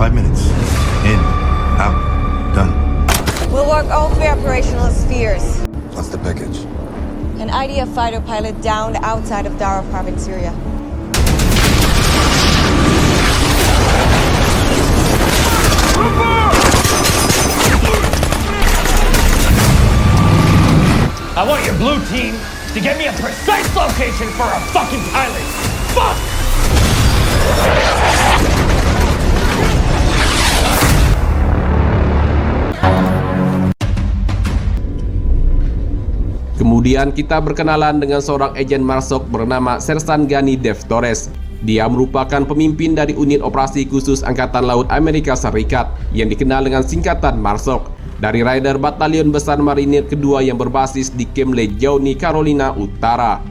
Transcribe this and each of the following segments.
5 minutes. In. Out. Done. We'll work all 3 operational spheres. What's the package? An IDF fighter pilot downed outside of Darov province, Syria. I want your blue team to get me a precise location for a fucking pilot. Fuck! Kemudian kita berkenalan dengan seorang agen Marsok bernama Sersan Gani Dev Torres. Dia merupakan pemimpin dari unit operasi khusus Angkatan Laut Amerika Serikat yang dikenal dengan singkatan Marsok, dari Raider Batalion Besar Marinir kedua yang berbasis di Camp Lejeune, Carolina Utara.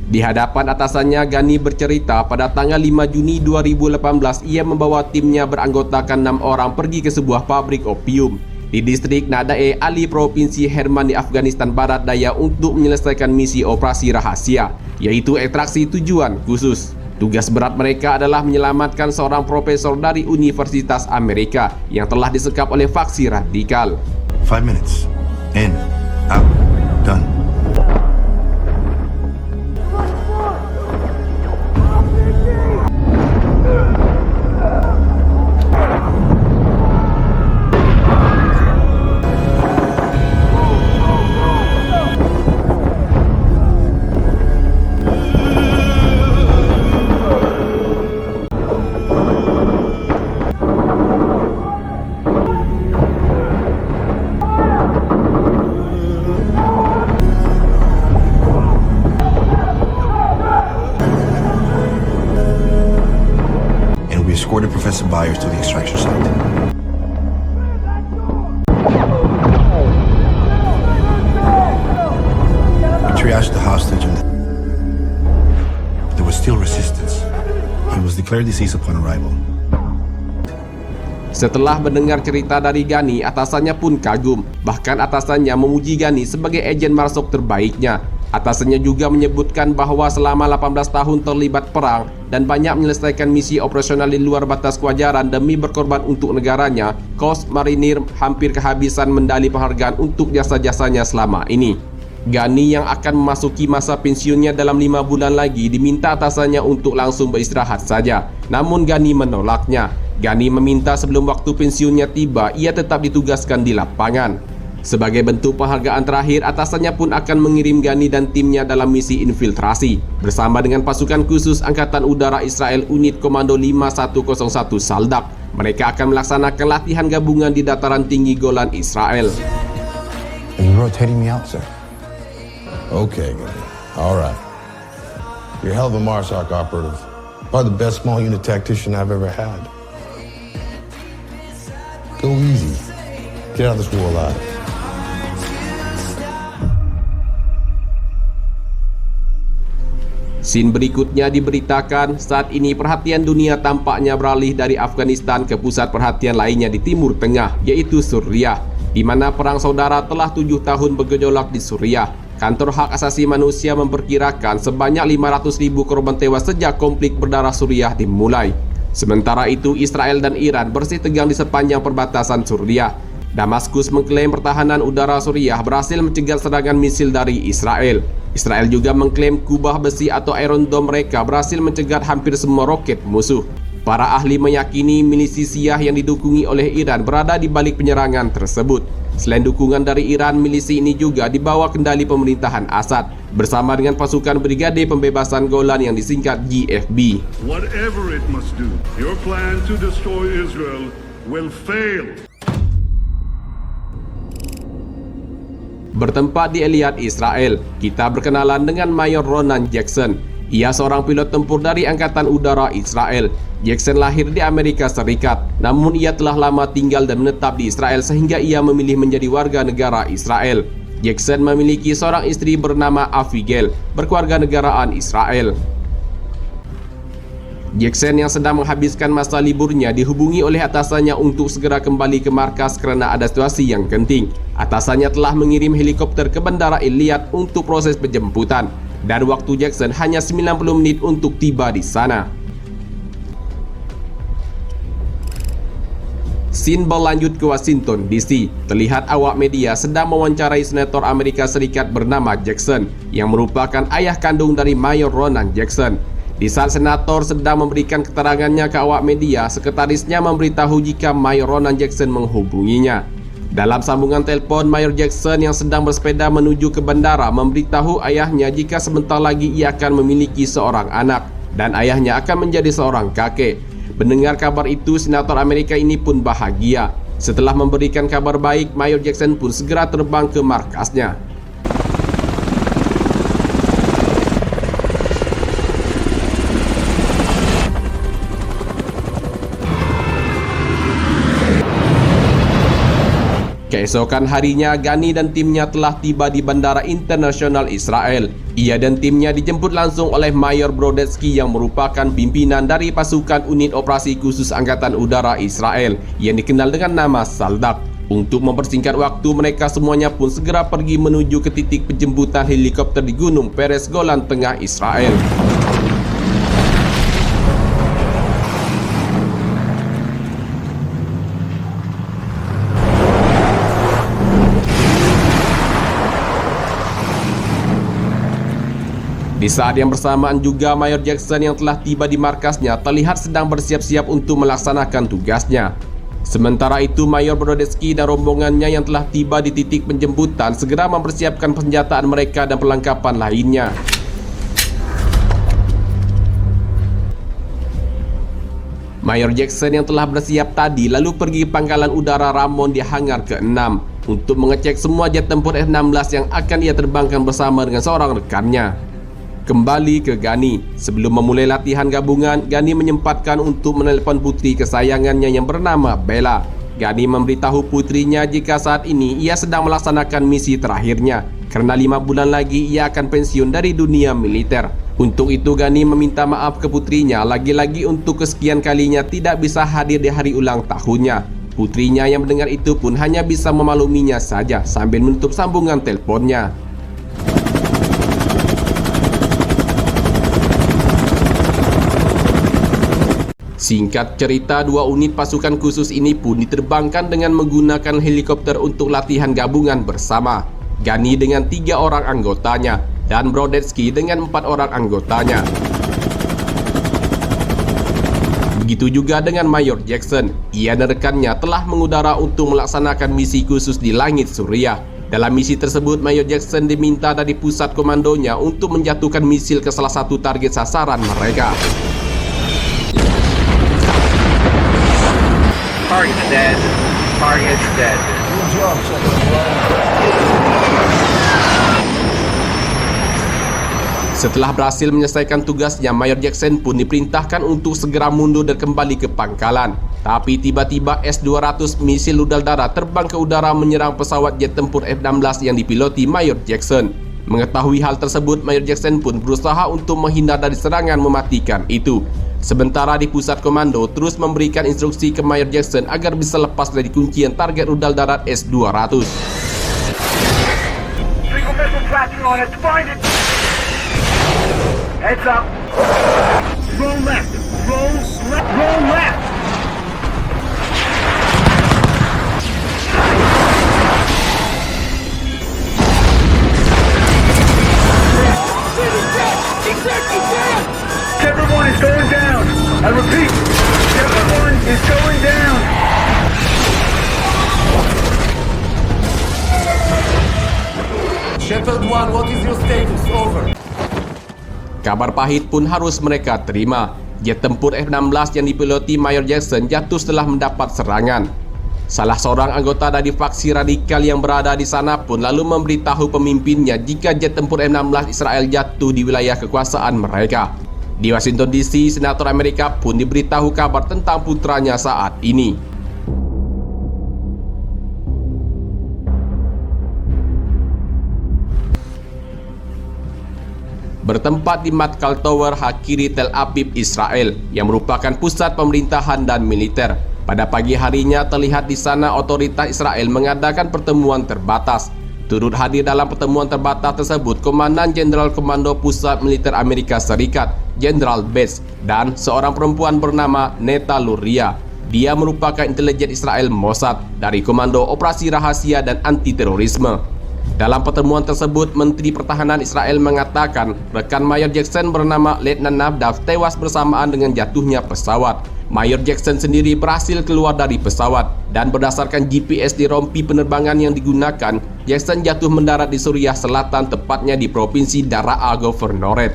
Di hadapan atasannya, Gani bercerita pada tanggal 5 Juni 2018 ia membawa timnya beranggotakan 6 orang pergi ke sebuah pabrik opium di distrik Nadae Ali, Provinsi Helmand di Afghanistan Barat Daya untuk menyelesaikan misi operasi rahasia, yaitu ekstraksi tujuan khusus. Tugas berat mereka adalah menyelamatkan seorang profesor dari Universitas Amerika yang telah disekap oleh faksi radikal. 5 minutes. In. Out. Done. Escorted Professor Byers to the extraction site. We triaged the hostage and there was still resistance. He was declared deceased upon arrival. Setelah mendengar cerita dari Gani, atasannya pun kagum. Bahkan atasannya memuji Gani sebagai agen Marsok terbaiknya. Atasannya juga menyebutkan bahwa selama 18 tahun terlibat perang dan banyak menyelesaikan misi operasional di luar batas kewajaran demi berkorban untuk negaranya, Korps Marinir hampir kehabisan medali penghargaan untuk jasa-jasanya selama ini. Gani yang akan memasuki masa pensiunnya dalam 5 bulan lagi diminta atasannya untuk langsung beristirahat saja. Namun Gani menolaknya. Gani meminta sebelum waktu pensiunnya tiba, ia tetap ditugaskan di lapangan. Sebagai bentuk penghargaan terakhir, atasannya pun akan mengirim Gani dan timnya dalam misi infiltrasi bersama dengan pasukan khusus Angkatan Udara Israel Unit Komando 5101 Saldak. Mereka akan melaksanakan latihan gabungan di dataran tinggi Golan Israel. Are you rotating me out, sir? Okay, good. All right. You're a hell of a MARSOC operative. Probably the best small unit tactician I've ever had. Go easy. Get out of this war alive. Scene berikutnya diberitakan saat ini perhatian dunia tampaknya beralih dari Afghanistan ke pusat perhatian lainnya di Timur Tengah, yaitu Suriah, di mana perang saudara telah 7 tahun bergejolak di Suriah. Kantor Hak Asasi Manusia memperkirakan sebanyak 500.000 korban tewas sejak konflik berdarah Suriah dimulai. Sementara itu, Israel dan Iran bersih tegang di sepanjang perbatasan Suriah. Damaskus mengklaim pertahanan udara Suriah berhasil mencegat serangan misil dari Israel. Israel juga mengklaim kubah besi atau Iron Dome mereka berhasil mencegat hampir semua roket musuh. Para ahli meyakini milisi Syiah yang didukungi oleh Iran berada di balik penyerangan tersebut. Selain dukungan dari Iran, milisi ini juga dibawa kendali pemerintahan Assad bersama dengan pasukan Brigade Pembebasan Golan yang disingkat GFB. Whatever it must do, your plan to destroy Israel will fail. Bertempat di Eilat, Israel, kita berkenalan dengan Mayor Ronan Jackson. Ia seorang pilot tempur dari Angkatan Udara Israel. Jackson lahir di Amerika Serikat, namun ia telah lama tinggal dan menetap di Israel sehingga ia memilih menjadi warga negara Israel. Jackson memiliki seorang istri bernama Abigail, berkewarganegaraan Israel. Jackson yang sedang menghabiskan masa liburnya dihubungi oleh atasannya untuk segera kembali ke markas karena ada situasi yang genting. Atasannya telah mengirim helikopter ke Bandara Eilat untuk proses penjemputan, dan waktu Jackson hanya 90 menit untuk tiba di sana. Scene berlanjut ke Washington DC. Terlihat awak media sedang mewawancarai Senator Amerika Serikat bernama Jackson yang merupakan ayah kandung dari Mayor Ronan Jackson. Di saat senator sedang memberikan keterangannya ke awak media, sekretarisnya memberitahu jika Mayor Ronan Jackson menghubunginya. Dalam sambungan telepon, Mayor Jackson yang sedang bersepeda menuju ke bandara memberitahu ayahnya jika sebentar lagi ia akan memiliki seorang anak dan ayahnya akan menjadi seorang kakek. Mendengar kabar itu, Senator Amerika ini pun bahagia. Setelah memberikan kabar baik, Mayor Jackson pun segera terbang ke markasnya. Keesokan harinya, Ghani dan timnya telah tiba di Bandara Internasional Israel. Ia dan timnya dijemput langsung oleh Mayor Brodetsky yang merupakan pimpinan dari pasukan unit operasi khusus Angkatan Udara Israel yang dikenal dengan nama Saldak. Untuk mempersingkat waktu, mereka semuanya pun segera pergi menuju ke titik penjemputan helikopter di Gunung Peres, Golan Tengah Israel. Di saat yang bersamaan juga, Mayor Jackson yang telah tiba di markasnya terlihat sedang bersiap-siap untuk melaksanakan tugasnya. Sementara itu, Mayor Brodetsky dan rombongannya yang telah tiba di titik penjemputan segera mempersiapkan senjataan mereka dan perlengkapan lainnya. Mayor Jackson yang telah bersiap tadi lalu pergi ke pangkalan udara Ramon di hangar ke-6 untuk mengecek semua jet tempur F-16 yang akan ia terbangkan bersama dengan seorang rekannya. Kembali ke Ghani. Sebelum memulai latihan gabungan, Ghani menyempatkan untuk menelpon putri kesayangannya yang bernama Bella. Ghani memberitahu putrinya jika saat ini ia sedang melaksanakan misi terakhirnya karena 5 bulan lagi ia akan pensiun dari dunia militer. Untuk itu, Ghani meminta maaf ke putrinya lagi-lagi untuk kesekian kalinya tidak bisa hadir di hari ulang tahunnya. Putrinya yang mendengar itu pun hanya bisa memakluminya saja sambil menutup sambungan teleponnya. Singkat cerita, 2 unit pasukan khusus ini pun diterbangkan dengan menggunakan helikopter untuk latihan gabungan bersama. Ghani dengan 3 orang anggotanya dan Brodetsky dengan 4 orang anggotanya. Begitu juga dengan Mayor Jackson. Ia dan rekannya telah mengudara untuk melaksanakan misi khusus di langit Suriah. Dalam misi tersebut, Mayor Jackson diminta dari pusat komandonya untuk menjatuhkan misil ke salah satu target sasaran mereka. Target's dead. Target's dead. Good job, Shepard. Setelah berhasil menyelesaikan tugasnya, Mayor Jackson pun diperintahkan untuk segera mundur dan kembali ke pangkalan. Tapi tiba-tiba S-200 misil rudal darat terbang ke udara menyerang pesawat jet tempur F-16 yang dipiloti Mayor Jackson. Mengetahui hal tersebut, Mayor Jackson pun berusaha untuk menghindar dari serangan mematikan itu. Sementara di pusat komando terus memberikan instruksi ke Mayor Jackson agar bisa lepas dari kuncian target rudal darat S-200. Single missile tracking on it. Find it. Heads up. Roll left. Roll left. Roll left. Chevron 1 is going down. I repeat, Chevron 1 is going down. Shepard 1, what is your status? Over. Kabar pahit pun harus mereka terima. Jet tempur F-16 yang dipiloti Mayor Jackson jatuh setelah mendapat serangan. Salah seorang anggota dari faksi radikal yang berada di sana pun lalu memberitahu pemimpinnya jika jet tempur F-16 Israel jatuh di wilayah kekuasaan mereka. Di Washington DC, Senator Amerika pun diberitahu kabar tentang putranya saat ini. Bertempat di Matkal Tower, Hakiri, Tel Aviv, Israel, yang merupakan pusat pemerintahan dan militer. Pada pagi harinya terlihat di sana otoritas Israel mengadakan pertemuan terbatas. Turut hadir dalam pertemuan terbatas tersebut Komandan Jenderal Komando Pusat Militer Amerika Serikat, Jenderal Bates, dan seorang perempuan bernama Neta Luria. Dia merupakan intelijen Israel Mossad dari Komando Operasi Rahasia dan Anti Terorisme. Dalam pertemuan tersebut, Menteri Pertahanan Israel mengatakan rekan Mayor Jackson bernama Letnan Nadav tewas bersamaan dengan jatuhnya pesawat. Mayor Jackson sendiri berhasil keluar dari pesawat dan berdasarkan GPS di rompi penerbangan yang digunakan, Jackson jatuh mendarat di Suriah Selatan, tepatnya di Provinsi Daraa Governorat.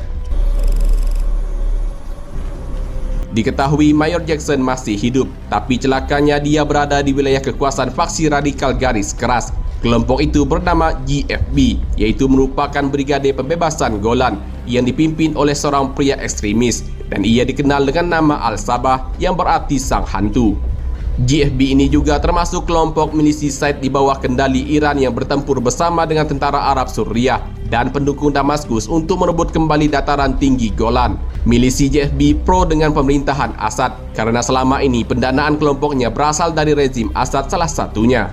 Diketahui Mayor Jackson masih hidup, tapi celakanya dia berada di wilayah kekuasaan faksi radikal garis keras. Kelompok itu bernama GFB, yaitu merupakan Brigade Pembebasan Golan yang dipimpin oleh seorang pria ekstremis, dan ia dikenal dengan nama Al-Sabah yang berarti sang hantu. GFB ini juga termasuk kelompok milisi Said di bawah kendali Iran yang bertempur bersama dengan tentara Arab Suriah dan pendukung Damaskus untuk merebut kembali dataran tinggi Golan. Milisi GFB pro dengan pemerintahan Assad karena selama ini pendanaan kelompoknya berasal dari rezim Assad salah satunya.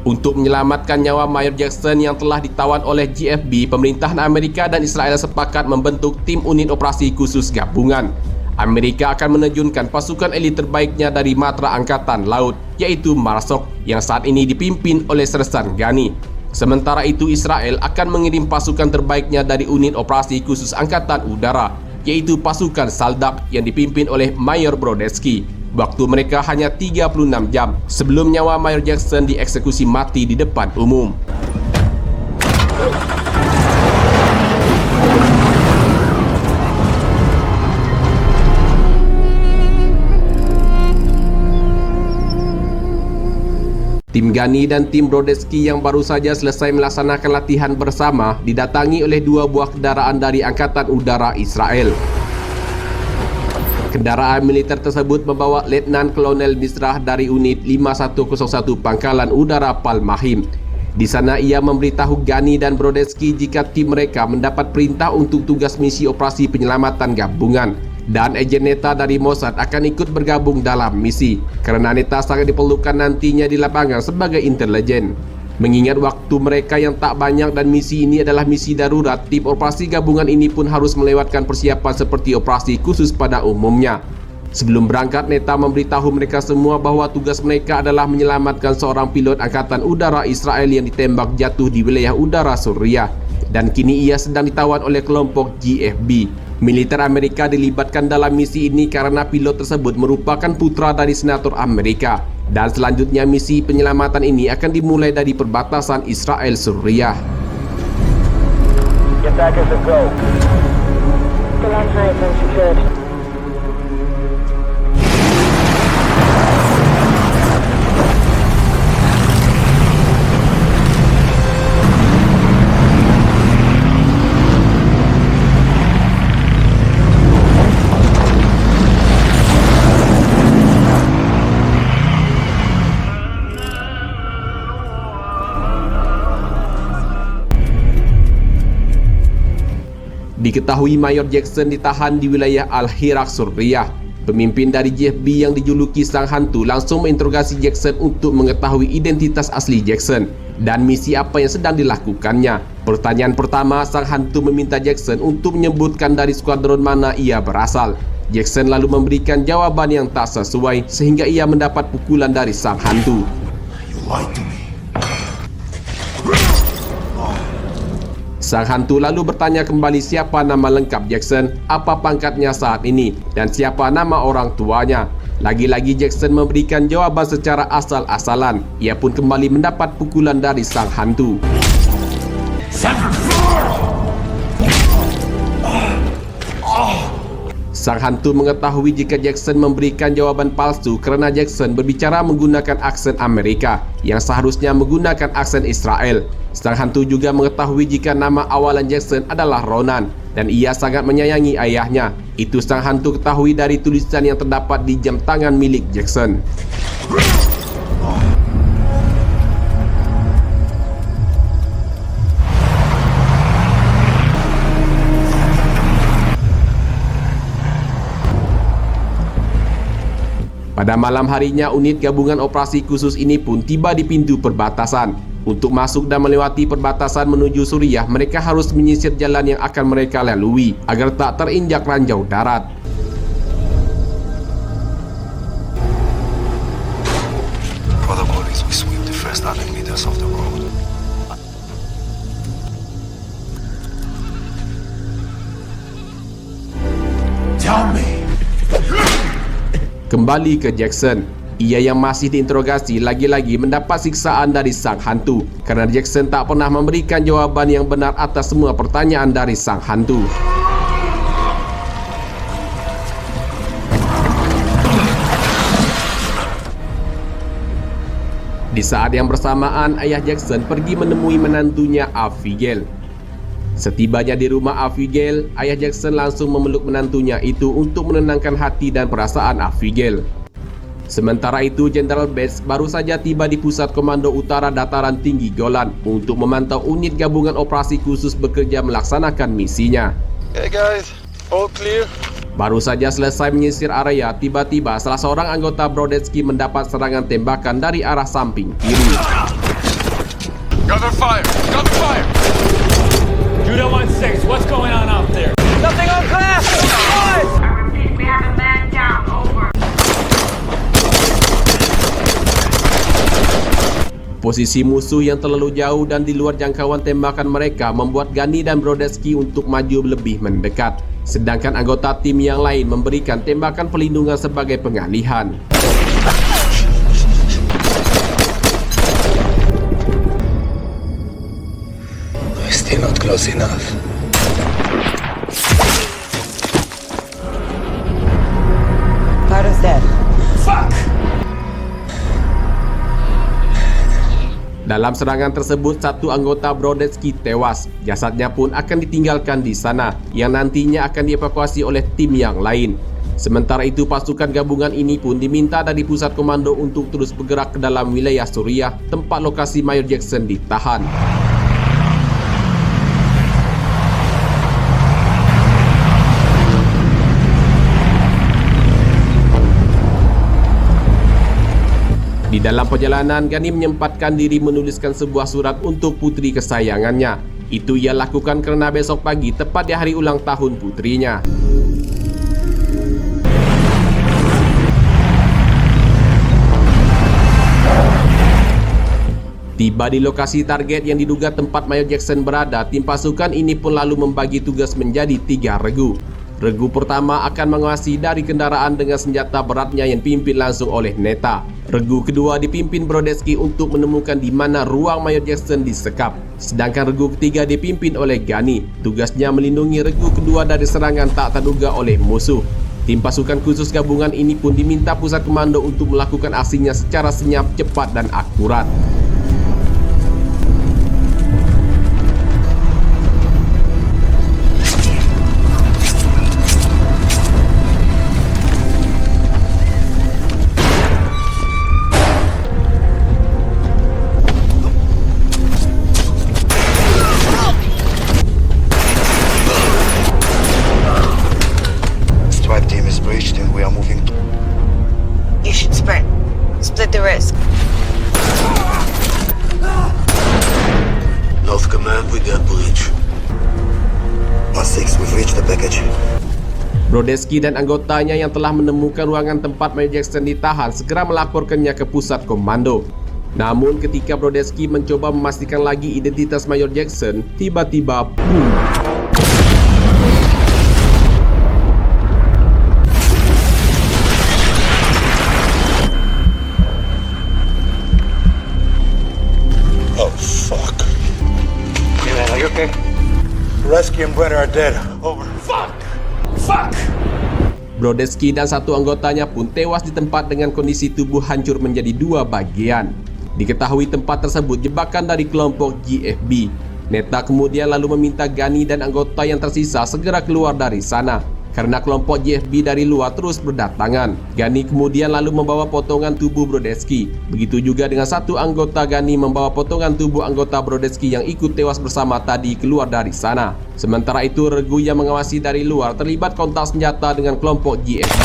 Untuk menyelamatkan nyawa Mayor Jackson yang telah ditawan oleh GFB, pemerintahan Amerika dan Israel sepakat membentuk tim unit operasi khusus gabungan. Amerika akan menerjunkan pasukan elit terbaiknya dari Matra Angkatan Laut, yaitu Marsok, yang saat ini dipimpin oleh Sersan Ghani. Sementara itu, Israel akan mengirim pasukan terbaiknya dari unit operasi khusus Angkatan Udara, yaitu pasukan Saldak yang dipimpin oleh Mayor Brodetsky. Waktu mereka hanya 36 jam sebelum nyawa Mayor Jackson dieksekusi mati di depan umum. Tim Ghani dan tim Brodetsky yang baru saja selesai melaksanakan latihan bersama didatangi oleh dua buah kendaraan dari Angkatan Udara Israel. Kendaraan militer tersebut membawa Letnan Kolonel Misrah dari unit 5101 Pangkalan Udara Palmahim. Di sana ia memberitahu Ghani dan Brodetsky jika tim mereka mendapat perintah untuk tugas misi operasi penyelamatan gabungan, dan agen Neta dari Mossad akan ikut bergabung dalam misi karena Neta sangat diperlukan nantinya di lapangan sebagai intelijen. Mengingat waktu mereka yang tak banyak dan misi ini adalah misi darurat, tim operasi gabungan ini pun harus melewatkan persiapan seperti operasi khusus pada umumnya. Sebelum berangkat, Neta memberitahu mereka semua bahwa tugas mereka adalah menyelamatkan seorang pilot Angkatan Udara Israel yang ditembak jatuh di wilayah udara Suriah, dan kini ia sedang ditawan oleh kelompok GFB. Militer Amerika dilibatkan dalam misi ini karena pilot tersebut merupakan putra dari senator Amerika. Dan selanjutnya misi penyelamatan ini akan dimulai dari perbatasan Israel-Suriah. Get back as a go. Golan Heights unsecured. Diketahui Mayor Jackson ditahan di wilayah Al-Hirak, Suriah. Pemimpin dari GFB yang dijuluki Sang Hantu langsung menginterogasi Jackson untuk mengetahui identitas asli Jackson dan misi apa yang sedang dilakukannya. Pertanyaan pertama, Sang Hantu meminta Jackson untuk menyebutkan dari skuadron mana ia berasal. Jackson lalu memberikan jawaban yang tak sesuai sehingga ia mendapat pukulan dari Sang Hantu. You lied to me. Sang Hantu lalu bertanya kembali siapa nama lengkap Jackson, apa pangkatnya saat ini, dan siapa nama orang tuanya. Lagi-lagi Jackson memberikan jawaban secara asal-asalan. Ia pun kembali mendapat pukulan dari sang hantu. Sang hantu mengetahui jika Jackson memberikan jawaban palsu kerana Jackson berbicara menggunakan aksen Amerika yang seharusnya menggunakan aksen Israel. Sang hantu juga mengetahui jika nama awalan Jackson adalah Ronan dan ia sangat menyayangi ayahnya. Itu sang hantu ketahui dari tulisan yang terdapat di jam tangan milik Jackson. Pada malam harinya, unit gabungan operasi khusus ini pun tiba di pintu perbatasan. Untuk masuk dan melewati perbatasan menuju Suriah, mereka harus menyisir jalan yang akan mereka lalui agar tak terinjak ranjau darat. Protocol is we sweep the first 100 meters of the road. Tell me. Kembali ke Jackson. Ia yang masih diinterogasi lagi-lagi mendapat siksaan dari sang hantu kerana Jackson tak pernah memberikan jawaban yang benar atas semua pertanyaan dari sang hantu. Di saat yang bersamaan, ayah Jackson pergi menemui menantunya Abigail. Setibanya di rumah Abigail, ayah Jackson langsung memeluk menantunya itu untuk menenangkan hati dan perasaan Abigail. Sementara itu, Jenderal Bates baru saja tiba di Pusat Komando Utara Dataran Tinggi Golan untuk memantau unit gabungan operasi khusus bekerja melaksanakan misinya. Hey guys, all clear? Baru saja selesai menyisir area, tiba-tiba salah seorang anggota Brodetsky mendapat serangan tembakan dari arah samping kiri. Cover fire! Cover fire! Judo 1-6, what's going on out there? Nothing on class! I repeat, we have a man down. Over. Posisi musuh yang terlalu jauh dan di luar jangkauan tembakan mereka membuat Ghani dan Brodetsky untuk maju lebih mendekat. Sedangkan anggota tim yang lain memberikan tembakan perlindungan sebagai pengalihan. Still not close enough. Carter's dead. Fuck! Dalam serangan tersebut, satu anggota Brodetsky tewas. Jasadnya pun akan ditinggalkan di sana, yang nantinya akan dievakuasi oleh tim yang lain. Sementara itu, pasukan gabungan ini pun diminta dari pusat komando untuk terus bergerak ke dalam wilayah Suriah, tempat lokasi Mayor Jackson ditahan. Di dalam perjalanan, Ghani menyempatkan diri menuliskan sebuah surat untuk putri kesayangannya. Itu ia lakukan kerana besok pagi tepat di hari ulang tahun putrinya. Tiba di lokasi target yang diduga tempat Mayor Jackson berada, tim pasukan ini pun lalu membagi tugas menjadi 3 regu. Regu pertama akan menguasai dari kendaraan dengan senjata beratnya yang dipimpin langsung oleh Neta. Regu kedua dipimpin Brodetsky untuk menemukan di mana ruang Mayor Jackson disekap. Sedangkan regu ketiga dipimpin oleh Ghani. Tugasnya melindungi regu kedua dari serangan tak terduga oleh musuh. Tim pasukan khusus gabungan ini pun diminta pusat komando untuk melakukan aksinya secara senyap, cepat dan akurat. North Command, we got breach. 1-6, we've reached the package. Brodetsky dan anggotanya yang telah menemukan ruangan tempat Mayor Jackson ditahan segera melaporkannya ke pusat komando. Namun ketika Brodetsky mencoba memastikan lagi identitas Mayor Jackson, tiba-tiba boom. Brodesky and Brenner are dead. Over. Fuck! Fuck! Brodesky dan satu anggotanya pun tewas di tempat dengan kondisi tubuh hancur menjadi dua bagian. Diketahui tempat tersebut jebakan dari kelompok GFB. Neta kemudian lalu meminta Ghani dan anggota yang tersisa segera keluar dari sana karena kelompok GFB dari luar terus berdatangan. Ghani kemudian lalu membawa potongan tubuh Brodesky. Begitu juga dengan satu anggota Ghani membawa potongan tubuh anggota Brodesky yang ikut tewas bersama tadi keluar dari sana. Sementara itu regu yang mengawasi dari luar terlibat kontak senjata dengan kelompok GFB.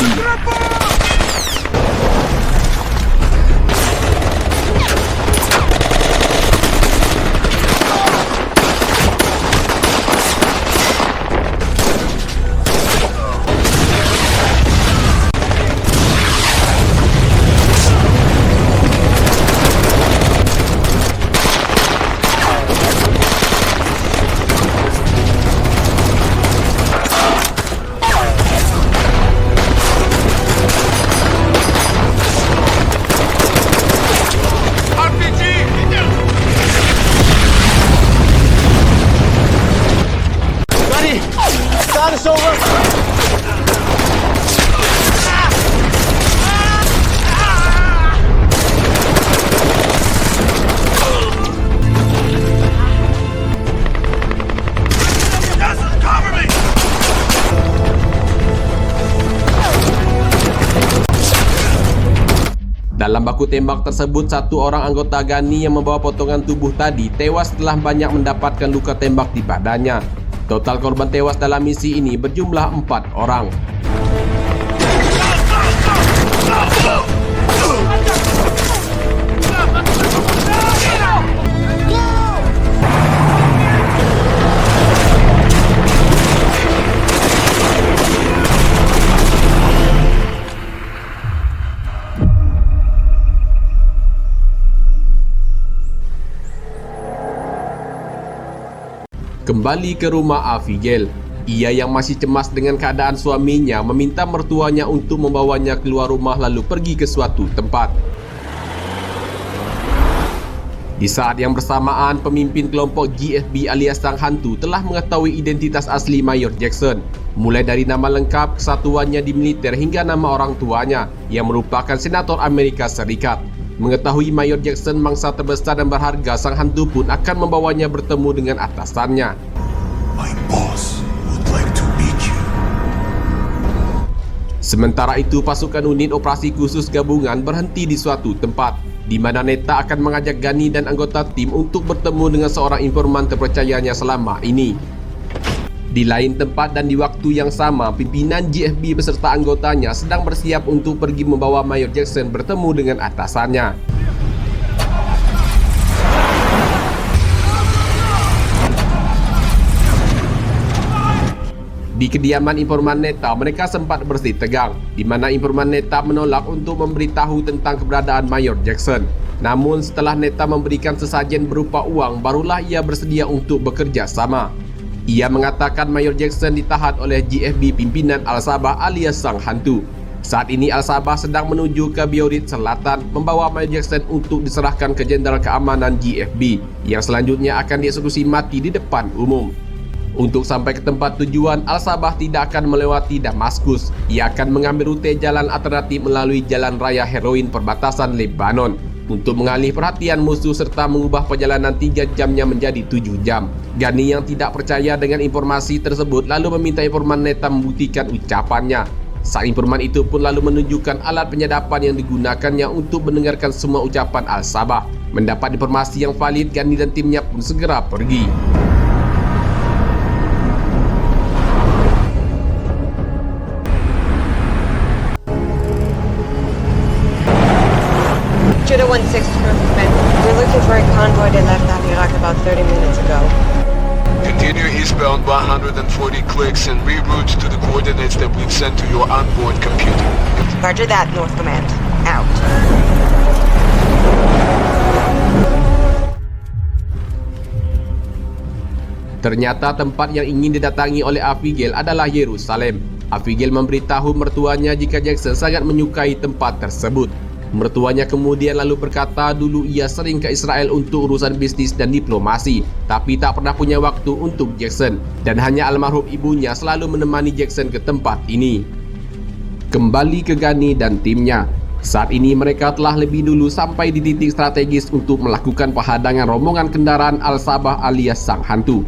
Dalam baku tembak tersebut, satu orang anggota Ghani yang membawa potongan tubuh tadi tewas setelah banyak mendapatkan luka tembak di badannya. Total korban tewas dalam misi ini berjumlah 4 orang. Kembali ke rumah Abigail, ia yang masih cemas dengan keadaan suaminya meminta mertuanya untuk membawanya keluar rumah lalu pergi ke suatu tempat. Di saat yang bersamaan, pemimpin kelompok GFB alias Sang Hantu telah mengetahui identitas asli Mayor Jackson, mulai dari nama lengkap, kesatuannya di militer hingga nama orang tuanya yang merupakan senator Amerika Serikat. Mengetahui Mayor Jackson mangsa terbesar dan berharga, Sang Hantu pun akan membawanya bertemu dengan atasannya. My boss would like to meet you. Sementara itu, pasukan unit operasi khusus gabungan berhenti di suatu tempat, di mana Neta akan mengajak Ghani dan anggota tim untuk bertemu dengan seorang informan terpercayanya selama ini. Di lain tempat dan di waktu yang sama, pimpinan GFB beserta anggotanya sedang bersiap untuk pergi membawa Mayor Jackson bertemu dengan atasannya. Di kediaman informan Neta, mereka sempat bersih tegang, di mana informan Neta menolak untuk memberitahu tentang keberadaan Mayor Jackson. Namun setelah Neta memberikan sesajen berupa uang, barulah ia bersedia untuk bekerja sama. Ia mengatakan Mayor Jackson ditahan oleh GFB pimpinan Al-Sabah alias Sang Hantu. Saat ini Al-Sabah sedang menuju ke Biorit Selatan membawa Mayor Jackson untuk diserahkan ke Jenderal Keamanan GFB yang selanjutnya akan dieksekusi mati di depan umum. Untuk sampai ke tempat tujuan, Al-Sabah tidak akan melewati Damaskus. Ia akan mengambil rute jalan alternatif melalui jalan raya heroin perbatasan Lebanon untuk mengalih perhatian musuh serta mengubah perjalanan 3 jamnya menjadi 7 jam. Ghani yang tidak percaya dengan informasi tersebut lalu meminta informan Neta membuktikan ucapannya. Sang informan itu pun lalu menunjukkan alat penyadapan yang digunakannya untuk mendengarkan semua ucapan Al-Sabah. Mendapat informasi yang valid, Ghani dan timnya pun segera pergi. Judah 1-6 Command. We're looking for a convoy that left Iraq about 30 minutes ago. Continue eastbound 140 clicks and reroute to the coordinates that we've sent to your onboard computer. Roger that, North Command. Out. Ternyata tempat yang ingin didatangi oleh Abigail adalah Yerusalem. Abigail memberitahu mertuanya jika Jackson sangat menyukai tempat tersebut. Mertuanya kemudian lalu berkata dulu ia sering ke Israel untuk urusan bisnis dan diplomasi, tapi tak pernah punya waktu untuk Jackson, dan hanya almarhum ibunya selalu menemani Jackson ke tempat ini. Kembali ke Gunny dan timnya. Saat ini mereka telah lebih dulu sampai di titik strategis untuk melakukan penghadangan rombongan kendaraan Al-Sabah alias Sang Hantu.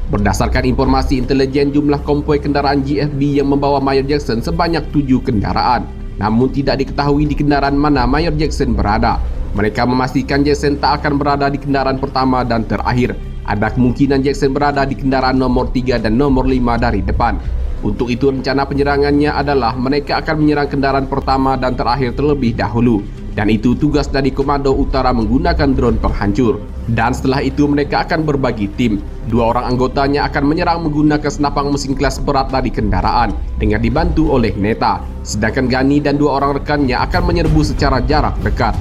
Berdasarkan informasi intelijen, jumlah konvoi kendaraan GFB yang membawa Mayor Jackson sebanyak 7 kendaraan. Namun tidak diketahui di kendaraan mana Mayor Jackson berada. Mereka memastikan Jackson tak akan berada di kendaraan pertama dan terakhir. Ada kemungkinan Jackson berada di kendaraan nomor 3 dan nomor 5 dari depan. Untuk itu rencana penyerangannya adalah mereka akan menyerang kendaraan pertama dan terakhir terlebih dahulu. Dan itu tugas dari Komando Utara menggunakan drone penghancur. Dan setelah itu mereka akan berbagi tim. 2 orang anggotanya akan menyerang menggunakan senapang mesin kelas berat dari kendaraan dengan dibantu oleh Neta. Sedangkan Gunny dan 2 orang rekannya akan menyerbu secara jarak dekat.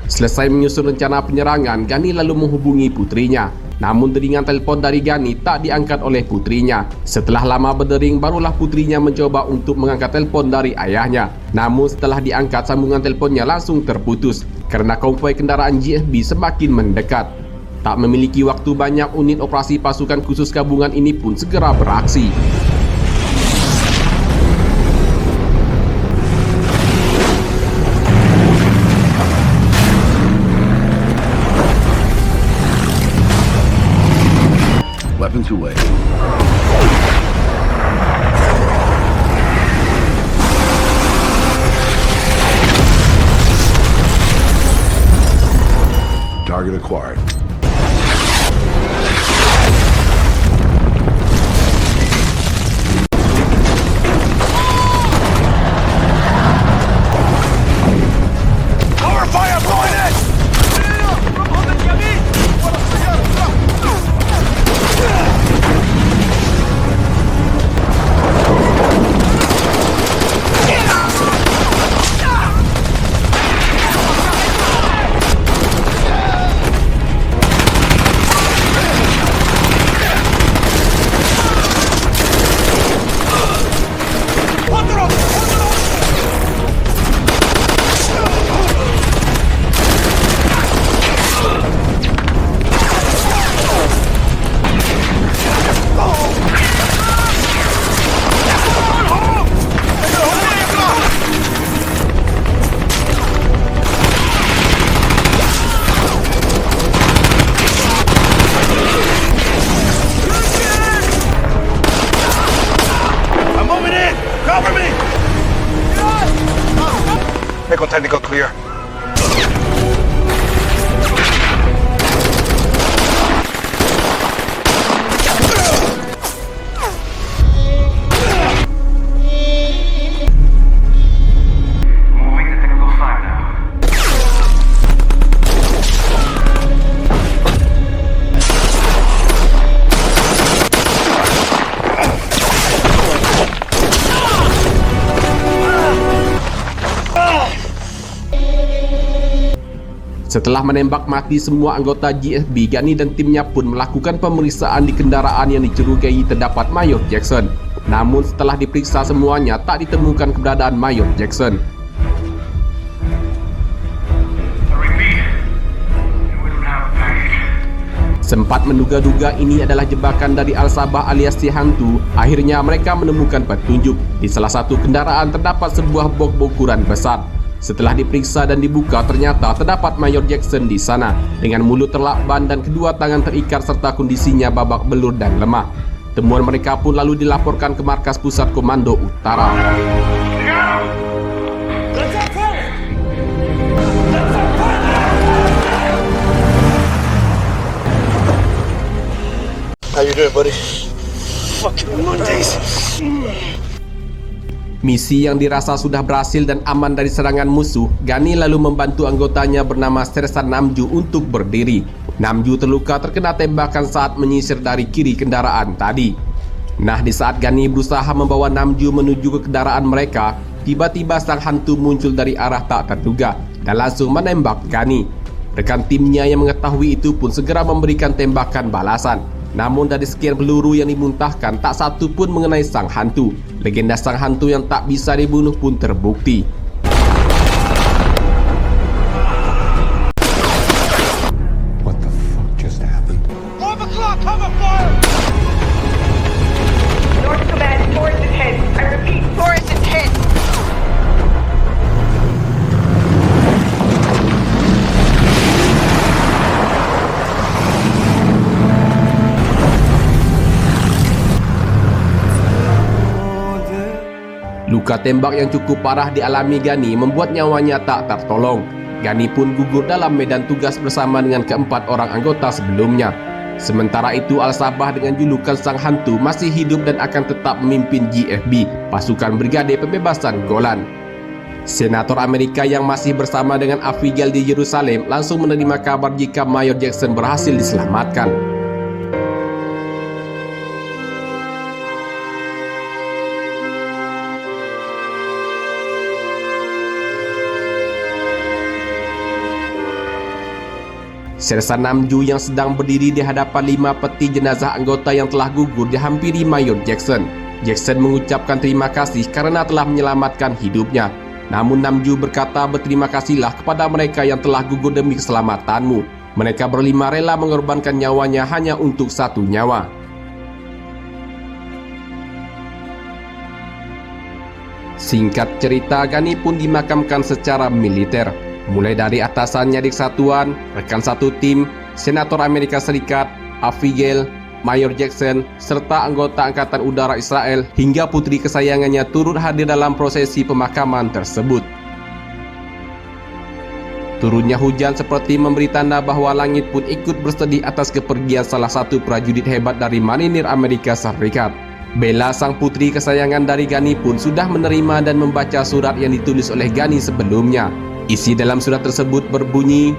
Selesai menyusun rencana penyerangan, Gunny lalu menghubungi putrinya. Namun deringan telepon dari Gunny tak diangkat oleh putrinya. Setelah lama berdering, barulah putrinya mencoba untuk mengangkat telepon dari ayahnya. Namun setelah diangkat, sambungan teleponnya langsung terputus karena konvoi kendaraan GFB semakin mendekat. Tak memiliki waktu banyak, unit operasi pasukan khusus gabungan ini pun segera beraksi. Weapons away. Target acquired. Cover fire going in! Vehicle technical clear. Moving to technical 5 now. Setelah menembak mati semua anggota GFB, Gunny dan timnya pun melakukan pemeriksaan di kendaraan yang dicurigai terdapat Mayor Jackson. Namun setelah diperiksa semuanya, tak ditemukan keberadaan Mayor Jackson. Sempat menduga-duga ini adalah jebakan dari Al-Sabah alias si hantu, akhirnya mereka menemukan petunjuk. Di salah satu kendaraan terdapat sebuah box berukuran besar. Setelah diperiksa dan dibuka, ternyata terdapat Mayor Jackson di sana dengan mulut terlakban dan kedua tangan terikat serta kondisinya babak belur dan lemah. Temuan mereka pun lalu dilaporkan ke markas pusat Komando Utara. How you doing, buddy? Fucking Mondays. Misi yang dirasa sudah berhasil dan aman dari serangan musuh, Gunny lalu membantu anggotanya bernama Sersan Namju untuk berdiri. Namju terluka terkena tembakan saat menyisir dari kiri kendaraan tadi. Nah, di saat Gunny berusaha membawa Namju menuju ke kendaraan mereka, tiba-tiba sang hantu muncul dari arah tak terduga dan langsung menembak Gunny. Rekan timnya yang mengetahui itu pun segera memberikan tembakan balasan. Namun dari sekian peluru yang dimuntahkan, tak satu pun mengenai sang hantu. Legenda sang hantu yang tak bisa dibunuh pun terbukti. What the fuck just happened? North Command, Taurus is hit. I repeat, Taurus is hit. Luka tembak yang cukup parah dialami Ghani membuat nyawanya tak tertolong. Ghani pun gugur dalam medan tugas bersama dengan keempat orang anggota sebelumnya. Sementara itu Al-Sabah dengan julukan sang hantu masih hidup dan akan tetap memimpin GFB, pasukan Brigade Pembebasan Golan. Senator Amerika yang masih bersama dengan Abigail di Yerusalem langsung menerima kabar jika Mayor Jackson berhasil diselamatkan. Sersan Namju yang sedang berdiri di hadapan 5 peti jenazah anggota yang telah gugur dihampiri Mayor Jackson. Jackson mengucapkan terima kasih karena telah menyelamatkan hidupnya. Namun Namju berkata berterima kasihlah kepada mereka yang telah gugur demi keselamatanmu. Mereka berlima rela mengorbankan nyawanya hanya untuk satu nyawa. Singkat cerita, Ghani pun dimakamkan secara militer. Mulai dari atasannya di kesatuan, rekan satu tim, Senator Amerika Serikat, Abigail, Mayor Jackson, serta anggota Angkatan Udara Israel hingga putri kesayangannya turut hadir dalam prosesi pemakaman tersebut. Turunnya hujan seperti memberi tanda bahwa langit pun ikut bersedih atas kepergian salah satu prajurit hebat dari Marinir Amerika Serikat. Bella, sang putri kesayangan dari Ghani pun sudah menerima dan membaca surat yang ditulis oleh Ghani sebelumnya. Isi dalam surat tersebut berbunyi,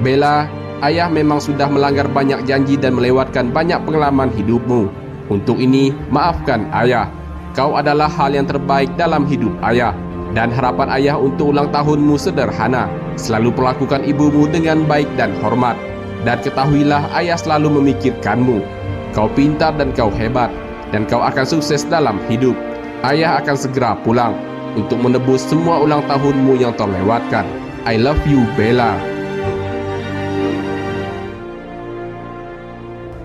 "Bella, ayah memang sudah melanggar banyak janji dan melewatkan banyak pengalaman hidupmu. Untuk ini, maafkan ayah. Kau adalah hal yang terbaik dalam hidup ayah. Dan harapan ayah untuk ulang tahunmu sederhana. Selalu perlakukan ibumu dengan baik dan hormat. Dan ketahuilah ayah selalu memikirkanmu. Kau pintar dan kau hebat. Dan kau akan sukses dalam hidup. Ayah akan segera pulang untuk menebus semua ulang tahunmu yang terlewatkan. I love you, Bella."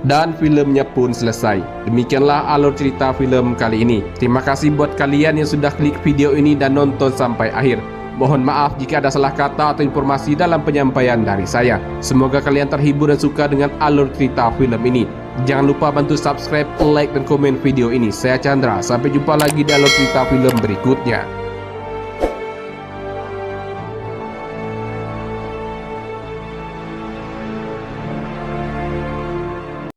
Dan filmnya pun selesai. Demikianlah alur cerita film kali ini. Terima kasih buat kalian yang sudah klik video ini dan nonton sampai akhir. Mohon maaf jika ada salah kata atau informasi dalam penyampaian dari saya. Semoga kalian terhibur dan suka dengan alur cerita film ini. Jangan lupa bantu subscribe, like, dan komen video ini. Saya Chandra. Sampai jumpa lagi di alur cerita film berikutnya.